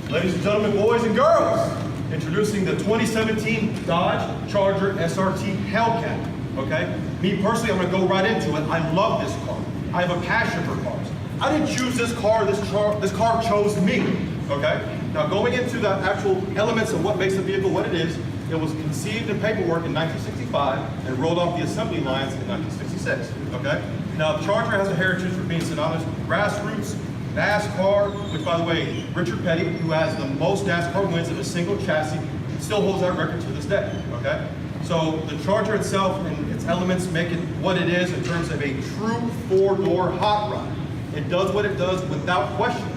Ladies and gentlemen, boys and girls, introducing the 2017 Dodge Charger SRT Hellcat, okay? Me personally, I'm gonna go right into it. I love this car. I have a passion for cars. I didn't choose this car, this car chose me, okay? Now going into the actual elements of what makes the vehicle what it is, it was conceived in paperwork in 1965 and rolled off the assembly lines in 1966, okay? Now the Charger has a heritage for being synonymous with grassroots, NASCAR, which by the way, Richard Petty, who has the most NASCAR wins in a single chassis, still holds that record to this day, okay? So the Charger itself and its elements make it what it is in terms of a true four-door hot rod. It does what it does without question.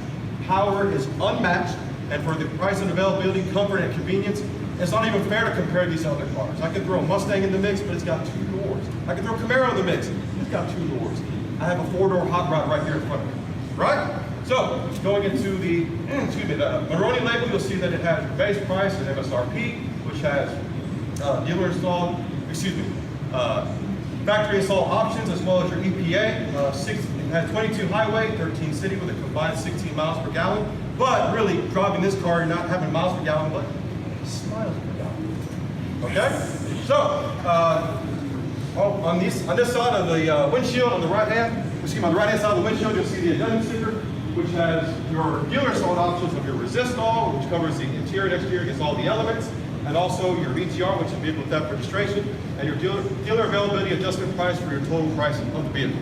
Power is unmatched, and for the price and availability, comfort and convenience, it's not even fair to compare these other cars. I could throw a Mustang in the mix, but it's got 2 doors. I could throw a Camaro in the mix, it's got 2 doors. I have a 4-door hot rod right here in front of me, right? So, going into the, the Maroni label, you'll see that it has base price and MSRP, which has dealer installed, factory installed options as well as your EPA. It has 22 highway, 13 city with a combined 16 miles per gallon. But really, driving this car, you're not having miles per gallon, but smiles per gallon. Okay? So, on this side of the windshield, on the right hand, on the right hand side of the windshield, you'll see the addendum sticker, which has your dealer sold options of your resist all, which covers the interior and exterior, gets all the elements, and also your VTR, which is vehicle theft registration, and your dealer availability adjustment price for your total price of the vehicle.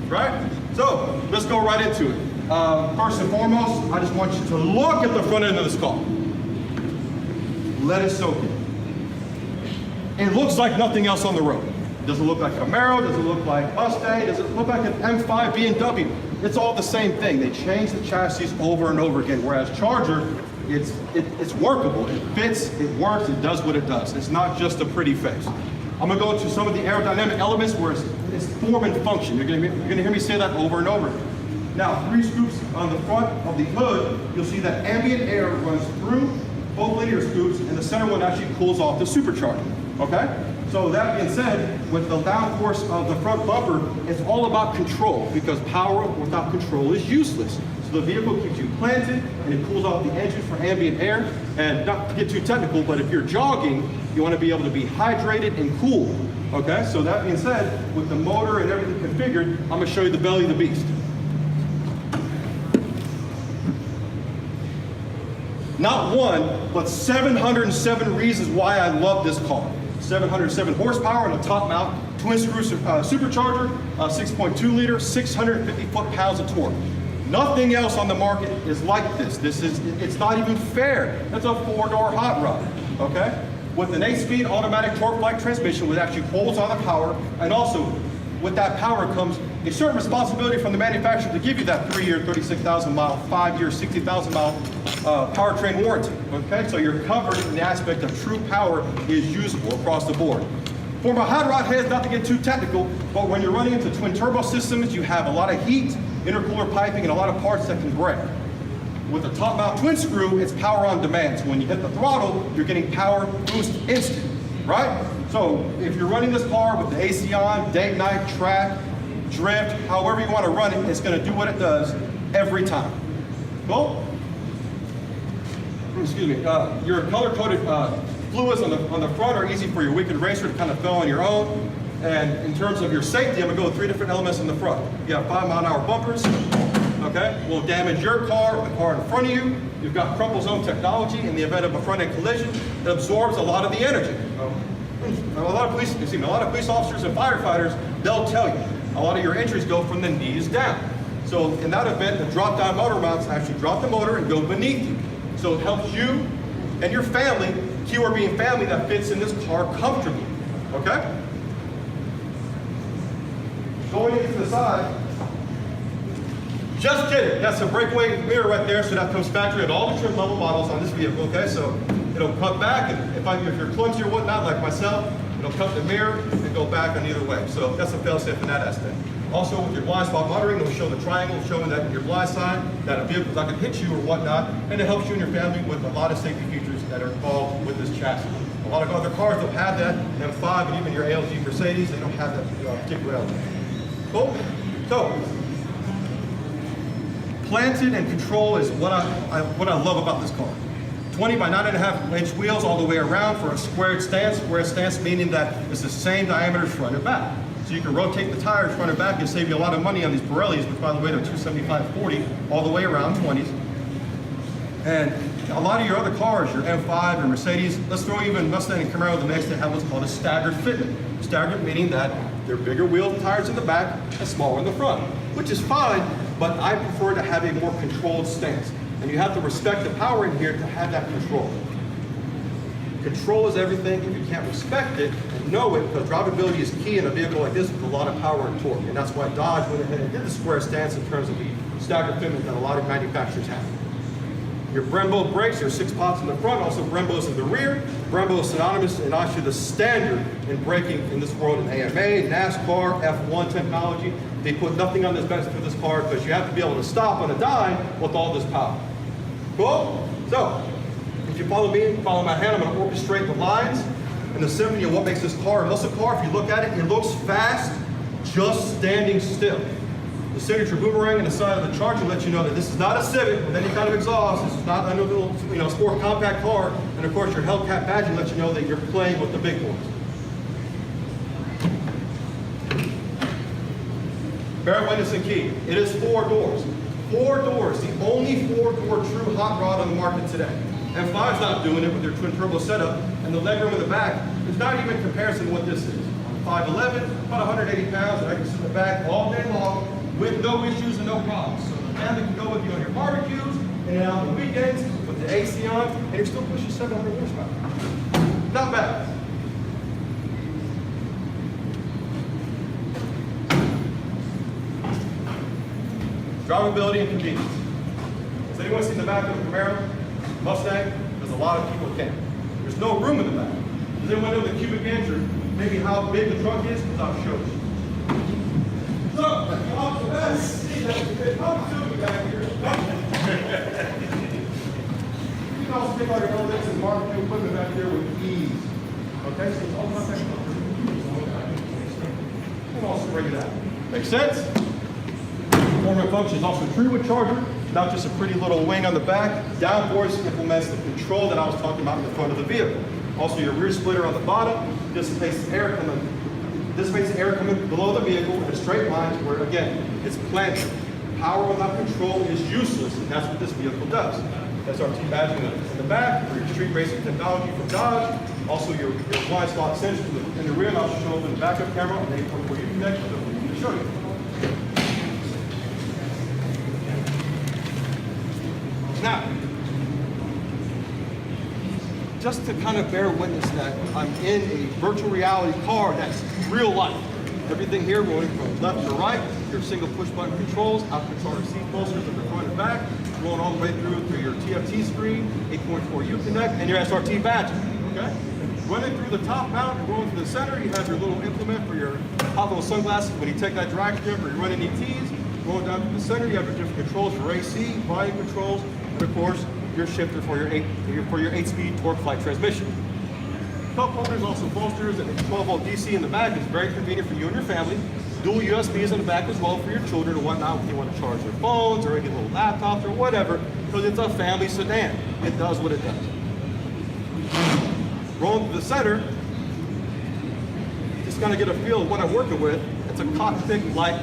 Right? So let's go right into it. First and foremost, I just want you to look at the front end of this car. Let it soak in. It looks like nothing else on the road. Does it look like a Camaro? Does it look like Mustang? Does it look like an M5 BMW? It's all the same thing. They change the chassis over and over again, whereas Charger, it's workable. It fits, it works, it does what it does. It's not just a pretty face. I'm gonna go into some of the aerodynamic elements where it's form and function. You're gonna hear me say that over and over. Now, 3 scoops on the front of the hood, you'll see that ambient air runs through both linear scoops, and the center one actually cools off the supercharger, okay? So that being said, with the downforce of the front bumper, it's all about control, because power without control is useless. So the vehicle keeps you planted, and it cools off the engine for ambient air. And not to get too technical, but if you're jogging, you want to be able to be hydrated and cool, okay? So that being said, with the motor and everything configured, I'm gonna show you the belly of the beast. Not one, but 707 reasons why I love this car. 707 horsepower and a top mount twin screw supercharger, 6.2 liter, 650 foot-pounds of torque. Nothing else on the market is like this. It's not even fair. That's a 4-door hot rod, okay? With an 8-speed automatic torque-like transmission, which actually holds on the power, and also with that power comes a certain responsibility from the manufacturer to give you that 3-year, 36,000 mile, 5-year, 60,000 mile powertrain warranty, okay? So you're covered in the aspect of true power is usable across the board. For my hot rod heads, not to get too technical, but when you're running into twin turbo systems, you have a lot of heat, intercooler piping, and a lot of parts that can break. With a top mount twin screw, it's power on demand. So when you hit the throttle, you're getting power boost instant, right? So if you're running this car with the AC on, day, night, track, drift, however you want to run it, it's going to do what it does every time. Cool? Excuse me. Your color-coded fluids on the front are easy for your weekend racer to kind of fill on your own. And in terms of your safety, I'm going to go with 3 different elements in the front. You have 5-mile-an-hour bumpers. Okay, will damage your car or the car in front of you. You've got crumple zone technology in the event of a front-end collision that absorbs a lot of the energy. A lot of police officers and firefighters, they'll tell you a lot of your injuries go from the knees down. So in that event, the drop-down motor mounts actually drop the motor and go beneath you. So it helps you and your family, keyword being family, that fits in this car comfortably. Okay? Going into the side. Just kidding, that's a breakaway mirror right there, so that comes factory at all the trim level models on this vehicle, okay? So it'll cut back, and if you're clumsy or whatnot, like myself, it'll cut the mirror and go back on either way. So that's a fail-safe in that aspect. Also, with your blind spot monitoring, it'll show the triangle showing that your blind side, that a vehicle's not gonna hit you or whatnot, and it helps you and your family with a lot of safety features that are involved with this chassis. A lot of other cars don't have that, M5 and even your ALG Mercedes, they don't have that particular element. Cool? So, Planted and control is what I love about this car. 20 by 9.5 inch wheels all the way around for a squared stance. Square stance meaning that it's the same diameter front and back. So you can rotate the tires front and back and save you a lot of money on these Pirellis, which by the way, they're 275/40 all the way around 20s. And a lot of your other cars, your M5 and Mercedes, let's throw even Mustang and Camaro in the mix, they have what's called a staggered fitment. Staggered meaning that they're bigger wheel tires in the back and smaller in the front, which is fine, but I prefer to have a more controlled stance. And you have to respect the power in here to have that control. Control is everything. If you can't respect it and know it, because drivability is key in a vehicle like this with a lot of power and torque. And that's why Dodge went ahead and did the square stance in terms of the staggered fitment that a lot of manufacturers have. Your Brembo brakes, your 6 pots in the front, also Brembos in the rear. Brembo is synonymous and actually the standard in braking in this world in AMA, NASCAR, F1 technology. They put nothing on this bench for this car because you have to be able to stop on a dime with all this power. Cool? So, if you follow me, follow my hand, I'm going to orchestrate the lines and the symphony of what makes this car a muscle car. If you look at it, it looks fast just standing still. The signature boomerang on the side of the Charger lets you know that this is not a Civic with any kind of exhaust. This is not a little, sport compact car. And of course, your Hellcat badge lets you know that you're playing with the big boys. Bear witness and key. It is 4 doors. 4 doors, the only 4-door true hot rod on the market today. M5's not doing it with their twin turbo setup, and the legroom in the back is not even in comparison to what this is. 5'11", about 180 pounds, and I can sit in the back all day long with no issues and no problems. So the family can go with you on your barbecues, and out on the weekends, with the AC on, and you're still pushing 700 horsepower. Not bad. Drivability and convenience. Has anyone seen the back of a Camaro, Mustang? There's a lot of people that can't. There's no room in the back. Does anyone know the cubic inch or maybe how big the trunk is? Because I'll show you. So, off the back, see that come to the back here. You can also take all your elements and barbecue equipment back here with ease. Okay, so it's all about that. You can also bring it out. Make sense? Form and function is also true with Charger, not just a pretty little wing on the back. Downforce implements the control that I was talking about in the front of the vehicle. Also, your rear splitter on the bottom dissipates air coming below the vehicle in a straight line to where, again, it's planted. Power without control is useless, and that's what this vehicle does. SRT badging in the back, for your street racing technology from Dodge. Also, your blind spot sensor in the rear, and I'll show up in the backup camera, and then where you connect to show you. Now, just to kind of bear witness that I'm in a virtual reality car that's real life. Everything here going from left to right, your single push button controls, out controller seat bolsters in the front and back, going all the way through your TFT screen, 8.4 Uconnect, and your SRT badge. Okay? Running through the top mount and going to the center, you have your little implement for your hot little sunglasses when you take that drag strip or you're running ETs. Going down to the center, you have your different controls for AC, volume controls, and of course, your shifter for your 8-speed torque flight transmission. Cup holders, also bolsters, and a 12-volt DC in the back is very convenient for you and your family. Dual USBs in the back as well for your children and whatnot when you want to charge their phones or any little laptops or whatever, because it's a family sedan. It does what it does. Rolling to the center, just kind of get a feel of what I'm working with. It's a cockpit-like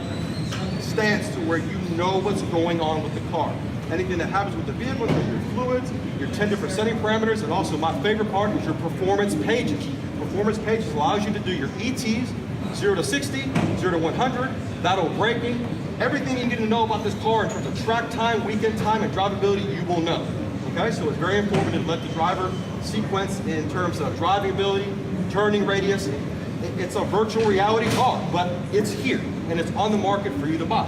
stance to where you know what's going on with the car. Anything that happens with the vehicle, your fluids, your 10 different setting parameters, and also my favorite part is your performance pages. Performance pages allows you to do your ETs, 0 to 60, 0 to 100, battle braking, everything you need to know about this car in terms of track time, weekend time, and drivability, you will know. Okay, so it's very important to let the driver sequence in terms of driving ability, turning radius. It's a virtual reality car, but it's here, and it's on the market for you to buy.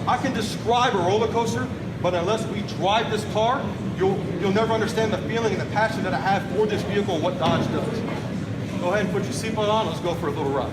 I can describe a roller coaster, but unless we drive this car, you'll never understand the feeling and the passion that I have for this vehicle and what Dodge does. Go ahead and put your seatbelt on. Let's go for a little ride.